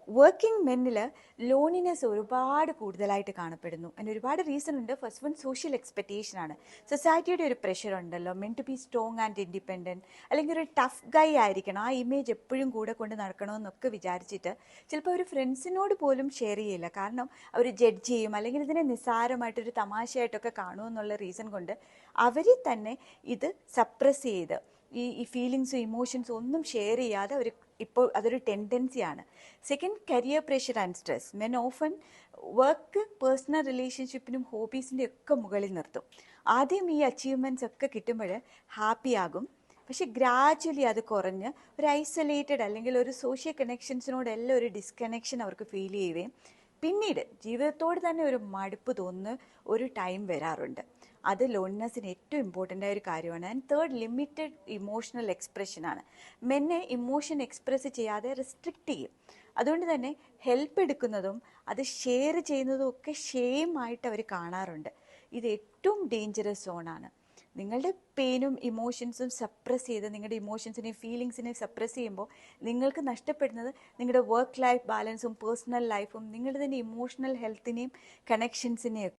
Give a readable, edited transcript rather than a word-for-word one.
Working മെന്നിൽ ലോണിനെസ് ഒരുപാട് കൂടുതലായിട്ട് കാണപ്പെടുന്നു. അതിന് ഒരുപാട് റീസൺ ഉണ്ട്. ഫസ്റ്റ് വൺ സോഷ്യൽ എക്സ്പെക്റ്റേഷൻ ആണ്. സൊസൈറ്റിയുടെ ഒരു പ്രഷർ ഉണ്ടല്ലോ, men to be strong and independent, അല്ലെങ്കിൽ ഒരു ടഫ് ഗൈ ആയിരിക്കണം, ആ ഇമേജ് എപ്പോഴും കൂടെ കൊണ്ട് നടക്കണമെന്നൊക്കെ വിചാരിച്ചിട്ട് ചിലപ്പോൾ ഒരു ഫ്രണ്ട്സിനോട് പോലും ഷെയർ ചെയ്യില്ല. കാരണം അവർ ജഡ്ജ് ചെയ്യും, അല്ലെങ്കിൽ ഇതിനെ നിസ്സാരമായിട്ടൊരു തമാശയായിട്ടൊക്കെ കാണുമെന്നുള്ള റീസൺ കൊണ്ട് അവർ തന്നെ ഇത് സപ്രസ് ചെയ്ത് ഈ ഫീലിങ്സും ഇമോഷൻസും ഒന്നും ഷെയർ ചെയ്യാതെ അവർ ഇപ്പോൾ അതൊരു ടെൻഡൻസിയാണ്. Second, career pressure and stress. Men often work personal റിലേഷൻഷിപ്പിനും ഹോബീസിൻ്റെ ഒക്കെ മുകളിൽ നിർത്തും. ആദ്യം ഈ അച്ചീവ്മെൻറ്റ്സ് ഒക്കെ കിട്ടുമ്പോൾ ഹാപ്പി ആകും. പക്ഷെ ഗ്രാജ്വലി അത് കുറഞ്ഞ് ഒരു ഐസൊലേറ്റഡ് അല്ലെങ്കിൽ ഒരു സോഷ്യൽ കണക്ഷൻസിനോടെല്ലാം ഒരു ഡിസ്കണക്ഷൻ അവർക്ക് ഫീൽ ചെയ്യുകയും പിന്നീട് ജീവിതത്തോട് തന്നെ ഒരു മടുപ്പ് തോന്നുന്ന ഒരു ടൈം വരാറുണ്ട്. അത് ലോൺനെസ്സിന് ഏറ്റവും ഇമ്പോർട്ടൻ്റ് ആയ ഒരു കാര്യമാണ്. ആൻഡ് തേർഡ്, ലിമിറ്റഡ് ഇമോഷണൽ എക്സ്പ്രഷനാണ്. മെന്നെ ഇമോഷൻ എക്സ്പ്രസ് ചെയ്യാതെ റെസ്ട്രിക്റ്റ് ചെയ്യും. അതുകൊണ്ട് തന്നെ ഹെൽപ്പ് എടുക്കുന്നതും അത് ഷെയർ ചെയ്യുന്നതും ഒക്കെ ഷെയിമായിട്ട് അവർ കാണാറുണ്ട്. ഇത് ഏറ്റവും ഡേഞ്ചറസ് സോണാണ്. നിങ്ങളുടെ പെയിനും ഇമോഷൻസും സപ്രസ് ചെയ്ത് നിങ്ങളുടെ ഇമോഷൻസിനെയും ഫീലിങ്സിനെയും സപ്രസ് ചെയ്യുമ്പോൾ നിങ്ങൾക്ക് നഷ്ടപ്പെടുന്നത് നിങ്ങളുടെ വർക്ക് ലൈഫ് ബാലൻസും പേഴ്സണൽ ലൈഫും നിങ്ങളുടെ തന്നെ ഇമോഷണൽ ഹെൽത്തിനെയും കണക്ഷൻസിനെയും